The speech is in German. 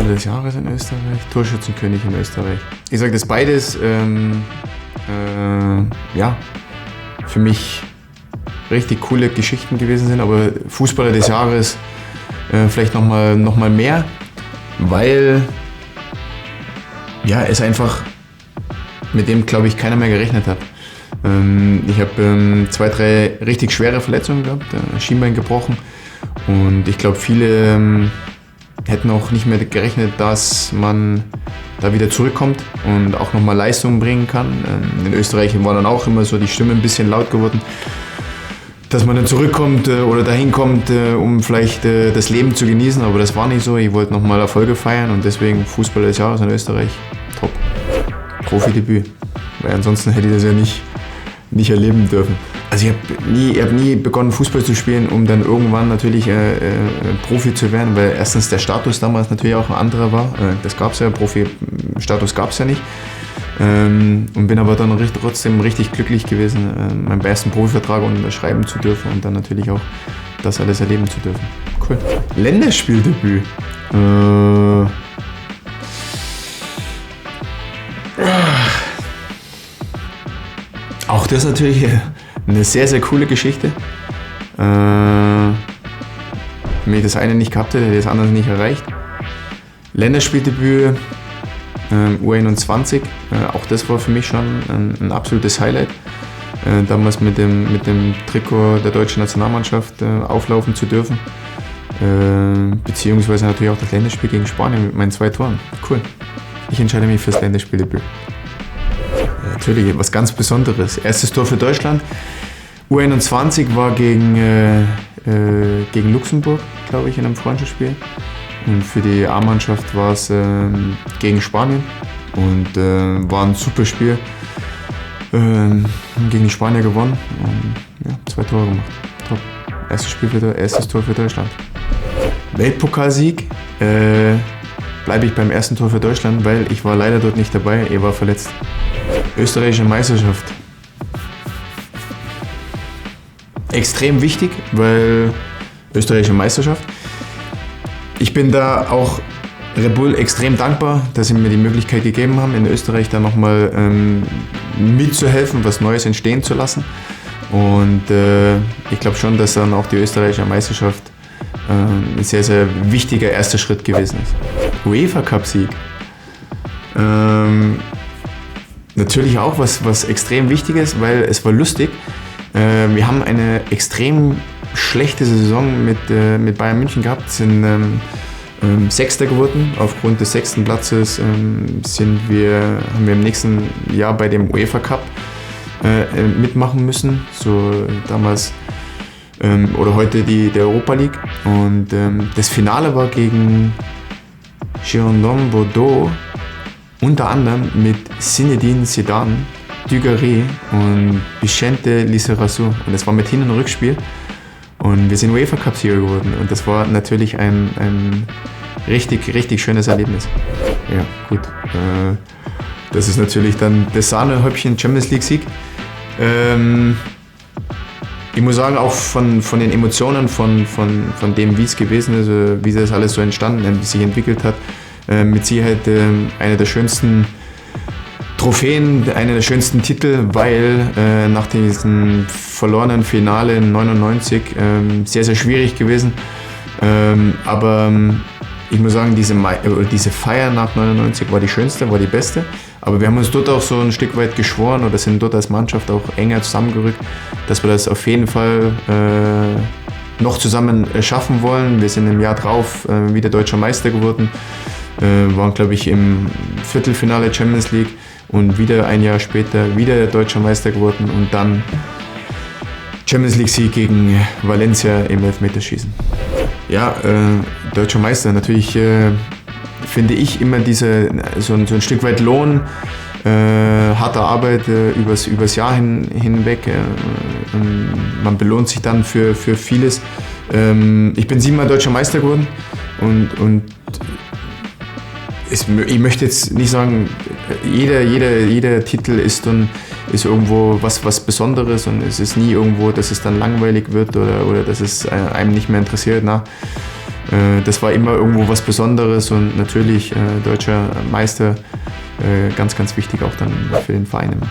Fußballer des Jahres in Österreich, Torschützenkönig in Österreich. Ich sage, dass beides für mich richtig coole Geschichten gewesen sind, aber Fußballer des Jahres vielleicht noch mal mehr, weil es einfach mit dem, glaube ich, keiner mehr gerechnet hat. Ich habe 2, 3 richtig schwere Verletzungen gehabt, Schienbein gebrochen, und ich glaube, viele hätten auch nicht mehr gerechnet, dass man da wieder zurückkommt und auch nochmal Leistung bringen kann. In Österreich war dann auch immer so die Stimme ein bisschen laut geworden, dass man dann zurückkommt oder dahin kommt, um vielleicht das Leben zu genießen, aber das war nicht so. Ich wollte nochmal Erfolge feiern und deswegen Fußballer des Jahres in Österreich, top. Profidebüt, weil ansonsten hätte ich das ja nicht erleben dürfen. Also ich hab nie begonnen, Fußball zu spielen, um dann irgendwann natürlich Profi zu werden, weil erstens der Status damals natürlich auch ein anderer war. Das gab es ja, Profi-Status gab es ja nicht. Und bin aber dann trotzdem richtig glücklich gewesen, meinen ersten Profivertrag unterschreiben zu dürfen und dann natürlich auch das alles erleben zu dürfen. Cool. Länderspieldebüt. Auch das natürlich eine sehr, sehr coole Geschichte. Wenn ich das eine nicht gehabt hätte, hätte ich das andere nicht erreicht. Länderspieldebüt, U21, auch das war für mich schon ein absolutes Highlight. Damals mit dem Trikot der deutschen Nationalmannschaft auflaufen zu dürfen. Beziehungsweise natürlich auch das Länderspiel gegen Spanien mit meinen 2 Toren. Cool. Ich entscheide mich fürs Länderspieldebüt. Natürlich was ganz Besonderes. Erstes Tor für Deutschland. U21 war gegen Luxemburg, glaube ich, in einem Freundschaftsspiel. Und für die A-Mannschaft war es gegen Spanien. Und war ein super Spiel. Gegen die Spanier gewonnen. Und 2 Tore gemacht. Top. Erstes Tor für Deutschland. Weltpokalsieg. Bleibe ich beim ersten Tor für Deutschland, weil ich war leider dort nicht dabei. Ich war verletzt. Österreichische Meisterschaft. Extrem wichtig, weil österreichische Meisterschaft. Ich bin da auch Red Bull extrem dankbar, dass sie mir die Möglichkeit gegeben haben, in Österreich da nochmal mitzuhelfen, was Neues entstehen zu lassen. Und ich glaube schon, dass dann auch die österreichische Meisterschaft ein sehr, sehr wichtiger erster Schritt gewesen ist. UEFA-Cup-Sieg. Natürlich auch was extrem Wichtiges, weil es war lustig. Wir haben eine extrem schlechte Saison mit Bayern München gehabt, sind Sechster geworden. Aufgrund des 6. Platzes haben wir im nächsten Jahr bei dem UEFA Cup mitmachen müssen. So damals oder heute der Europa League. Und das Finale war gegen Girondins Bordeaux, unter anderem mit Zinedine Zidane, Dugarry und Vicente Lizarazu. Und das war mit Hin- und Rückspiel. Und wir sind UEFA Cup-Sieger geworden. Und das war natürlich ein richtig, richtig schönes Erlebnis. Ja, gut. Das ist natürlich dann das Sahnehäubchen Champions League-Sieg. Ich muss sagen, auch von den Emotionen, von dem, wie es gewesen ist, wie das alles so entstanden, wie es sich entwickelt hat, mit Sicherheit eine der schönsten Trophäen, einer der schönsten Titel, weil nach diesem verlorenen Finale in 99 sehr, sehr schwierig gewesen. Aber ich muss sagen, diese Feier nach 99 war die schönste, war die beste. Aber wir haben uns dort auch so ein Stück weit geschworen oder sind dort als Mannschaft auch enger zusammengerückt, dass wir das auf jeden Fall noch zusammen schaffen wollen. Wir sind im Jahr drauf wieder Deutscher Meister geworden, waren, glaube ich, im Viertelfinale Champions League und wieder ein Jahr später wieder Deutscher Meister geworden und dann Champions League Sieg gegen Valencia im Elfmeterschießen. Ja, Deutscher Meister, natürlich finde ich immer so ein Stück weit Lohn, harte Arbeit übers Jahr hinweg. Man belohnt sich dann für vieles. Ich bin 7-mal Deutscher Meister geworden und ich möchte jetzt nicht sagen, jeder Titel ist irgendwo was Besonderes und es ist nie irgendwo, dass es dann langweilig wird oder dass es einem nicht mehr interessiert. Na, Das war immer irgendwo was Besonderes und natürlich deutscher Meister, ganz, ganz wichtig auch dann für den Verein immer.